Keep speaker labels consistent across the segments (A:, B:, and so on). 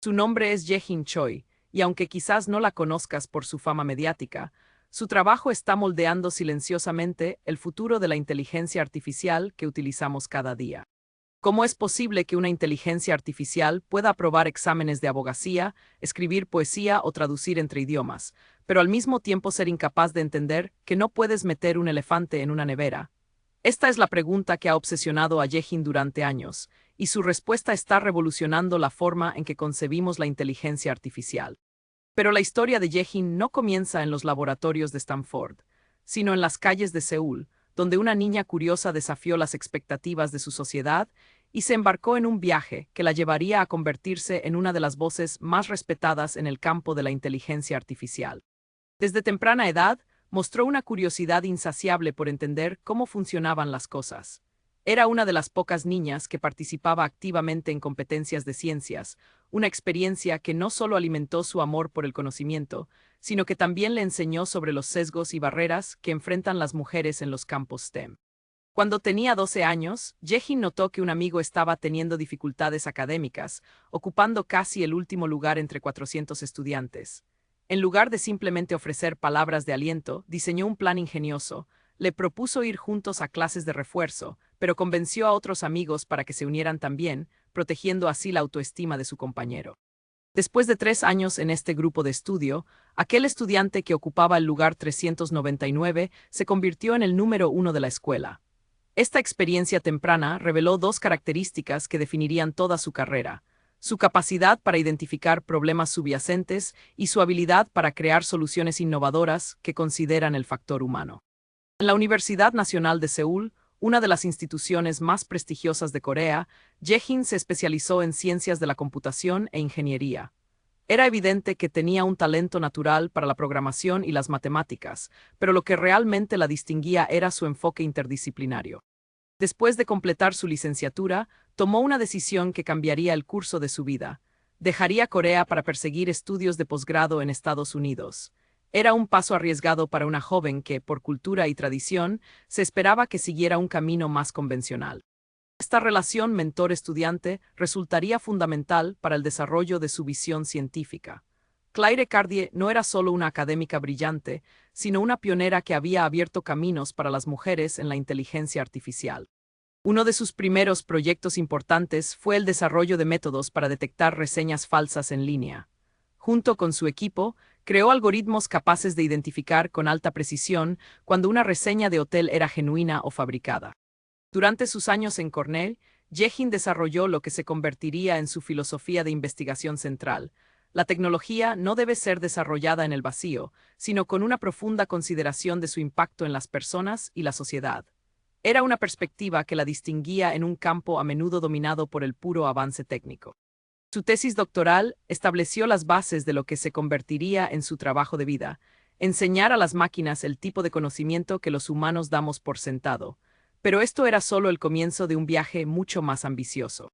A: Su nombre es Jae-hin Choi, y aunque quizás no la conozcas por su fama mediática, su trabajo está moldeando silenciosamente el futuro de la inteligencia artificial que utilizamos cada día. ¿Cómo es posible que una inteligencia artificial pueda aprobar exámenes de abogacía, escribir poesía o traducir entre idiomas, pero al mismo tiempo ser incapaz de entender que no puedes meter un elefante en una nevera? Esta es la pregunta que ha obsesionado a Jae-hin durante años, y su respuesta está revolucionando la forma en que concebimos la inteligencia artificial. Pero la historia de Jae-hin no comienza en los laboratorios de Stanford, sino en las calles de Seúl, donde una niña curiosa desafió las expectativas de su sociedad y se embarcó en un viaje que la llevaría a convertirse en una de las voces más respetadas en el campo de la inteligencia artificial. Desde temprana edad, mostró una curiosidad insaciable por entender cómo funcionaban las cosas. Era una de las pocas niñas que participaba activamente en competencias de ciencias, una experiencia que no solo alimentó su amor por el conocimiento, sino que también le enseñó sobre los sesgos y barreras que enfrentan las mujeres en los campos STEM. Cuando tenía 12 años, Jae-hin notó que un amigo estaba teniendo dificultades académicas, ocupando casi el último lugar entre 400 estudiantes. En lugar de simplemente ofrecer palabras de aliento, diseñó un plan ingenioso. Le propuso ir juntos a clases de refuerzo, pero convenció a otros amigos para que se unieran también, protegiendo así la autoestima de su compañero. Después de 3 años en este grupo de estudio, aquel estudiante que ocupaba el lugar 399 se convirtió en el número 1 de la escuela. Esta experiencia temprana reveló dos características que definirían toda su carrera: su capacidad para identificar problemas subyacentes y su habilidad para crear soluciones innovadoras que consideran el factor humano. En la Universidad Nacional de Seúl, una de las instituciones más prestigiosas de Corea, Jae-hin se especializó en ciencias de la computación e ingeniería. Era evidente que tenía un talento natural para la programación y las matemáticas, pero lo que realmente la distinguía era su enfoque interdisciplinario. Después de completar su licenciatura, tomó una decisión que cambiaría el curso de su vida. Dejaría Corea para perseguir estudios de posgrado en Estados Unidos. Era un paso arriesgado para una joven que, por cultura y tradición, se esperaba que siguiera un camino más convencional. Esta relación mentor-estudiante resultaría fundamental para el desarrollo de su visión científica. Claire Cardier no era solo una académica brillante, sino una pionera que había abierto caminos para las mujeres en la inteligencia artificial. Uno de sus primeros proyectos importantes fue el desarrollo de métodos para detectar reseñas falsas en línea. Junto con su equipo, creó algoritmos capaces de identificar con alta precisión cuando una reseña de hotel era genuina o fabricada. Durante sus años en Cornell, Jae-hin desarrolló lo que se convertiría en su filosofía de investigación central: la tecnología no debe ser desarrollada en el vacío, sino con una profunda consideración de su impacto en las personas y la sociedad. Era una perspectiva que la distinguía en un campo a menudo dominado por el puro avance técnico. Su tesis doctoral estableció las bases de lo que se convertiría en su trabajo de vida: enseñar a las máquinas el tipo de conocimiento que los humanos damos por sentado. Pero esto era solo el comienzo de un viaje mucho más ambicioso.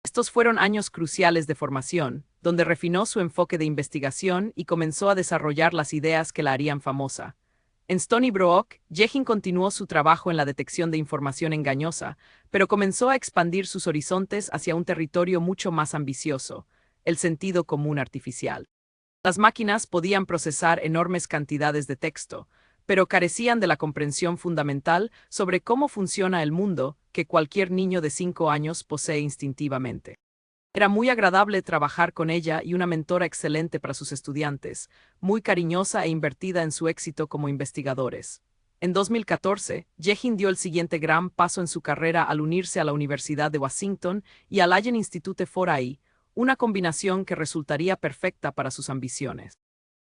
A: Estos fueron años cruciales de formación, donde refinó su enfoque de investigación y comenzó a desarrollar las ideas que la harían famosa. En Stony Brook, Jae-hin continuó su trabajo en la detección de información engañosa, pero comenzó a expandir sus horizontes hacia un territorio mucho más ambicioso: el sentido común artificial. Las máquinas podían procesar enormes cantidades de texto, pero carecían de la comprensión fundamental sobre cómo funciona el mundo que cualquier niño de 5 años posee instintivamente. Era muy agradable trabajar con ella y una mentora excelente para sus estudiantes, muy cariñosa e invertida en su éxito como investigadores. En 2014, Jae-hin dio el siguiente gran paso en su carrera al unirse a la Universidad de Washington y al Allen Institute for AI, una combinación que resultaría perfecta para sus ambiciones.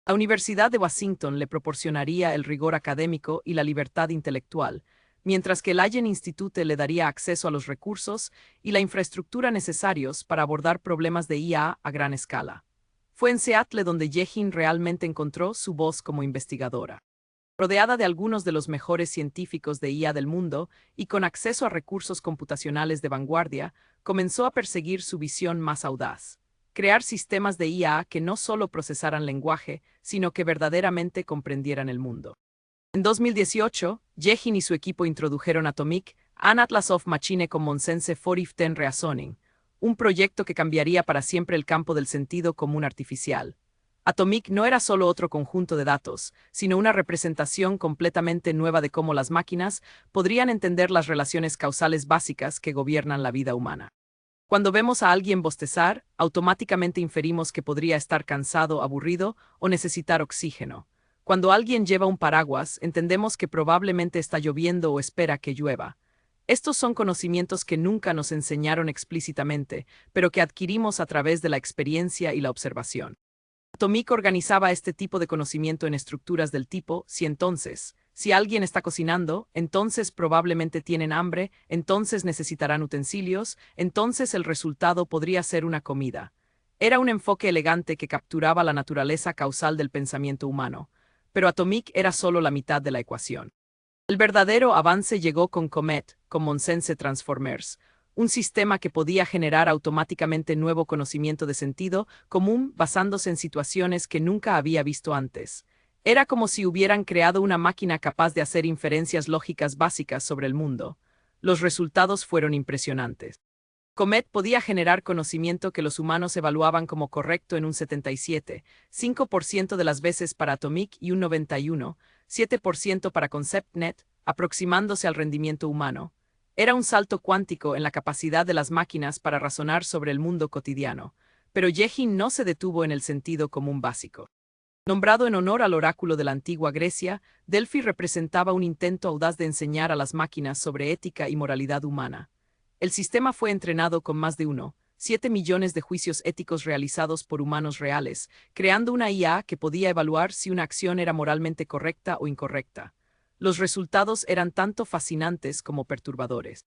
A: La Universidad de Washington le proporcionaría el rigor académico y la libertad intelectual, mientras que el Allen Institute le daría acceso a los recursos y la infraestructura necesarios para abordar problemas de IA a gran escala. Fue en Seattle donde Jae-hin realmente encontró su voz como investigadora. Rodeada de algunos de los mejores científicos de IA del mundo y con acceso a recursos computacionales de vanguardia, comenzó a perseguir su visión más audaz: crear sistemas de IA que no solo procesaran lenguaje, sino que verdaderamente comprendieran el mundo. En 2018, Jae-hin y su equipo introdujeron Atomic, an Atlas of Machine Common Sense for If-10 Reasoning, un proyecto que cambiaría para siempre el campo del sentido común artificial. Atomic no era solo otro conjunto de datos, sino una representación completamente nueva de cómo las máquinas podrían entender las relaciones causales básicas que gobiernan la vida humana. Cuando vemos a alguien bostezar, automáticamente inferimos que podría estar cansado, aburrido o necesitar oxígeno. Cuando alguien lleva un paraguas, entendemos que probablemente está lloviendo o espera que llueva. Estos son conocimientos que nunca nos enseñaron explícitamente, pero que adquirimos a través de la experiencia y la observación. Atomic organizaba este tipo de conocimiento en estructuras del tipo si entonces. Si alguien está cocinando, entonces probablemente tienen hambre, entonces necesitarán utensilios, entonces el resultado podría ser una comida. Era un enfoque elegante que capturaba la naturaleza causal del pensamiento humano, pero Atomic era solo la mitad de la ecuación. El verdadero avance llegó con Comet, con Monsense Transformers, un sistema que podía generar automáticamente nuevo conocimiento de sentido común basándose en situaciones que nunca había visto antes. Era como si hubieran creado una máquina capaz de hacer inferencias lógicas básicas sobre el mundo. Los resultados fueron impresionantes. Comet podía generar conocimiento que los humanos evaluaban como correcto en un 77,5% de las veces para Atomic y un 91,7% para ConceptNet, aproximándose al rendimiento humano. Era un salto cuántico en la capacidad de las máquinas para razonar sobre el mundo cotidiano, pero Yehin no se detuvo en el sentido común básico. Nombrado en honor al oráculo de la antigua Grecia, Delphi representaba un intento audaz de enseñar a las máquinas sobre ética y moralidad humana. El sistema fue entrenado con más de 1,7 millones de juicios éticos realizados por humanos reales, creando una IA que podía evaluar si una acción era moralmente correcta o incorrecta. Los resultados eran tanto fascinantes como perturbadores.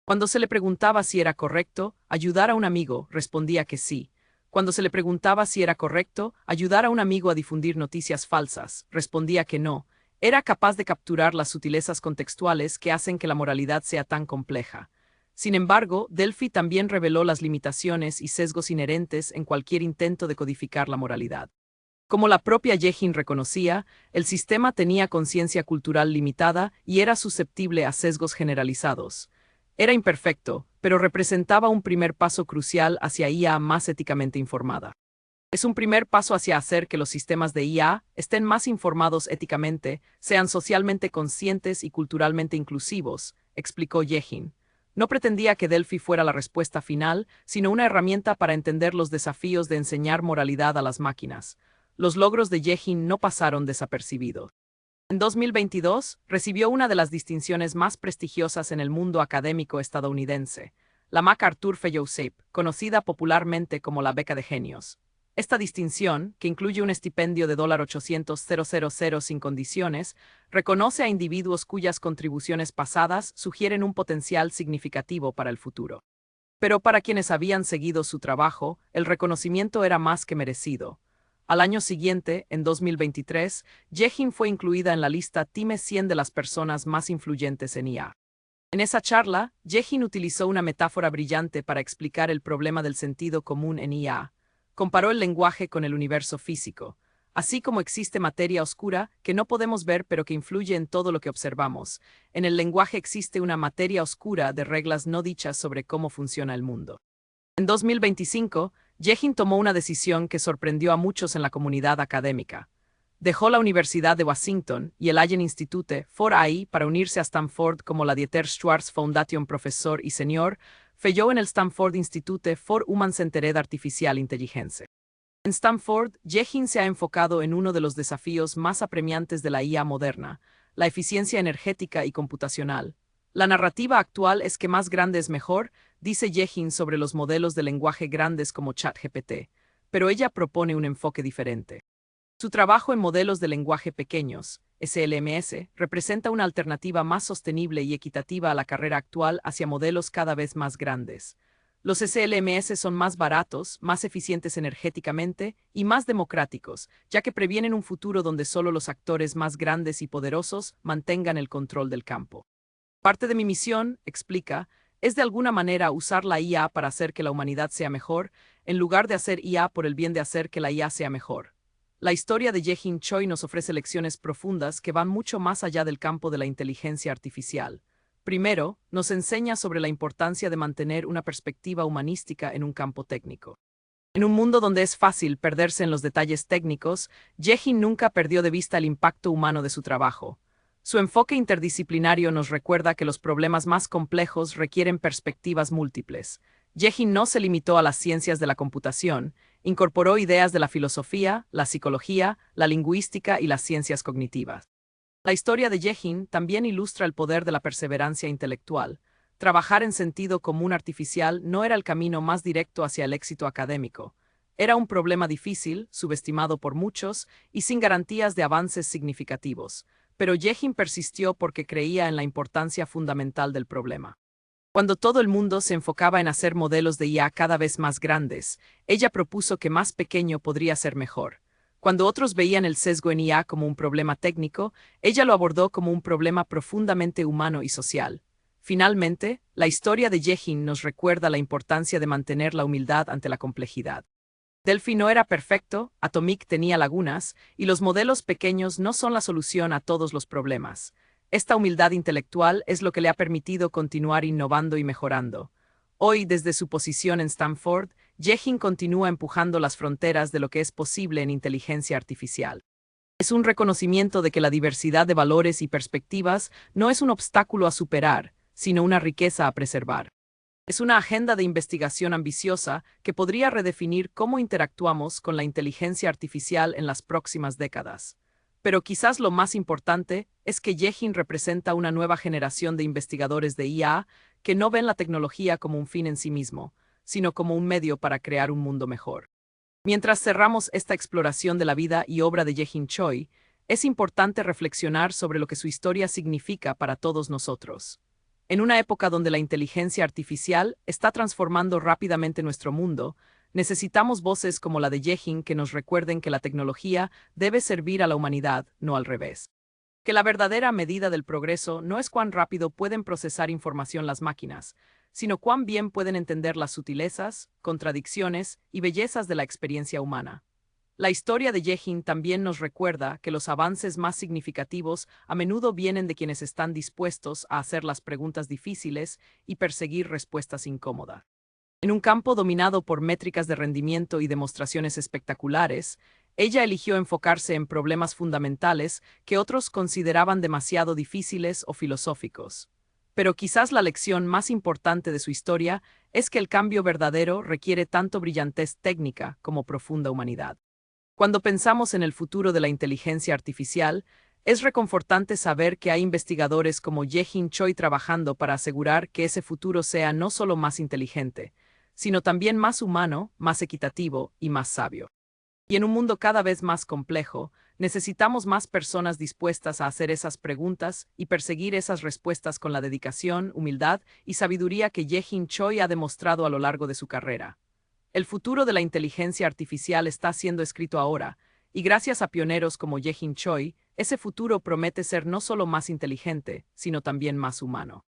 A: Cuando se le preguntaba si era correcto ayudar a un amigo, respondía que sí. Cuando se le preguntaba si era correcto ayudar a un amigo a difundir noticias falsas, respondía que no. Era capaz de capturar las sutilezas contextuales que hacen que la moralidad sea tan compleja. Sin embargo, Delphi también reveló las limitaciones y sesgos inherentes en cualquier intento de codificar la moralidad. Como la propia Yehin reconocía, el sistema tenía conciencia cultural limitada y era susceptible a sesgos generalizados. Era imperfecto, pero representaba un primer paso crucial hacia IA más éticamente informada. Es un primer paso hacia hacer que los sistemas de IA estén más informados éticamente, sean socialmente conscientes y culturalmente inclusivos, explicó Yehin. No pretendía que Delphi fuera la respuesta final, sino una herramienta para entender los desafíos de enseñar moralidad a las máquinas. Los logros de Yehin no pasaron desapercibidos. En 2022, recibió una de las distinciones más prestigiosas en el mundo académico estadounidense, la MacArthur Fellowship, conocida popularmente como la Beca de Genios. Esta distinción, que incluye un estipendio de $800,000 sin condiciones, reconoce a individuos cuyas contribuciones pasadas sugieren un potencial significativo para el futuro. Pero para quienes habían seguido su trabajo, el reconocimiento era más que merecido. Al año siguiente, en 2023, Yehin fue incluida en la lista Time 100 de las personas más influyentes en IA. En esa charla, Yehin utilizó una metáfora brillante para explicar el problema del sentido común en IA. Comparó el lenguaje con el universo físico. Así como existe materia oscura que no podemos ver pero que influye en todo lo que observamos, en el lenguaje existe una materia oscura de reglas no dichas sobre cómo funciona el mundo. En 2025, Yehin tomó una decisión que sorprendió a muchos en la comunidad académica. Dejó la Universidad de Washington y el Allen Institute for AI para unirse a Stanford como la Dieter Schwartz Foundation Profesor y Senior Fellow en el Stanford Institute for Human-Centered Artificial Intelligence. En Stanford, Yehin se ha enfocado en uno de los desafíos más apremiantes de la IA moderna, la eficiencia energética y computacional. La narrativa actual es que más grande es mejor, dice Yehin sobre los modelos de lenguaje grandes como ChatGPT, pero ella propone un enfoque diferente. Su trabajo en modelos de lenguaje pequeños, SLMS, representa una alternativa más sostenible y equitativa a la carrera actual hacia modelos cada vez más grandes. Los SLMS son más baratos, más eficientes energéticamente y más democráticos, ya que previenen un futuro donde solo los actores más grandes y poderosos mantengan el control del campo. Parte de mi misión, explica, es de alguna manera usar la IA para hacer que la humanidad sea mejor, en lugar de hacer IA por el bien de hacer que la IA sea mejor. La historia de Yehin Choi nos ofrece lecciones profundas que van mucho más allá del campo de la inteligencia artificial. Primero, nos enseña sobre la importancia de mantener una perspectiva humanística en un campo técnico. En un mundo donde es fácil perderse en los detalles técnicos, Jejin nunca perdió de vista el impacto humano de su trabajo. Su enfoque interdisciplinario nos recuerda que los problemas más complejos requieren perspectivas múltiples. Jejin no se limitó a las ciencias de la computación, incorporó ideas de la filosofía, la psicología, la lingüística y las ciencias cognitivas. La historia de Jejin también ilustra el poder de la perseverancia intelectual. Trabajar en sentido común artificial no era el camino más directo hacia el éxito académico. Era un problema difícil, subestimado por muchos y sin garantías de avances significativos. Pero Jejin persistió porque creía en la importancia fundamental del problema. Cuando todo el mundo se enfocaba en hacer modelos de IA cada vez más grandes, ella propuso que más pequeño podría ser mejor. Cuando otros veían el sesgo en IA como un problema técnico, ella lo abordó como un problema profundamente humano y social. Finalmente, la historia de Jejin nos recuerda la importancia de mantener la humildad ante la complejidad. Delphi no era perfecto, Atomic tenía lagunas, y los modelos pequeños no son la solución a todos los problemas. Esta humildad intelectual es lo que le ha permitido continuar innovando y mejorando. Hoy, desde su posición en Stanford, Jejin continúa empujando las fronteras de lo que es posible en inteligencia artificial. Es un reconocimiento de que la diversidad de valores y perspectivas no es un obstáculo a superar, sino una riqueza a preservar. Es una agenda de investigación ambiciosa que podría redefinir cómo interactuamos con la inteligencia artificial en las próximas décadas. Pero quizás lo más importante es que Jejin representa una nueva generación de investigadores de IA que no ven la tecnología como un fin en sí mismo, sino como un medio para crear un mundo mejor. Mientras cerramos esta exploración de la vida y obra de Jejin Choi, es importante reflexionar sobre lo que su historia significa para todos nosotros. En una época donde la inteligencia artificial está transformando rápidamente nuestro mundo, necesitamos voces como la de Jejin que nos recuerden que la tecnología debe servir a la humanidad, no al revés. Que la verdadera medida del progreso no es cuán rápido pueden procesar información las máquinas, sino cuán bien pueden entender las sutilezas, contradicciones y bellezas de la experiencia humana. La historia de Jejin también nos recuerda que los avances más significativos a menudo vienen de quienes están dispuestos a hacer las preguntas difíciles y perseguir respuestas incómodas. En un campo dominado por métricas de rendimiento y demostraciones espectaculares, ella eligió enfocarse en problemas fundamentales que otros consideraban demasiado difíciles o filosóficos. Pero quizás la lección más importante de su historia es que el cambio verdadero requiere tanto brillantez técnica como profunda humanidad. Cuando pensamos en el futuro de la inteligencia artificial, es reconfortante saber que hay investigadores como Jejin Choi trabajando para asegurar que ese futuro sea no solo más inteligente, sino también más humano, más equitativo y más sabio. Y en un mundo cada vez más complejo, necesitamos más personas dispuestas a hacer esas preguntas y perseguir esas respuestas con la dedicación, humildad y sabiduría que Jejin Choi ha demostrado a lo largo de su carrera. El futuro de la inteligencia artificial está siendo escrito ahora, y gracias a pioneros como Jejin Choi, ese futuro promete ser no solo más inteligente, sino también más humano.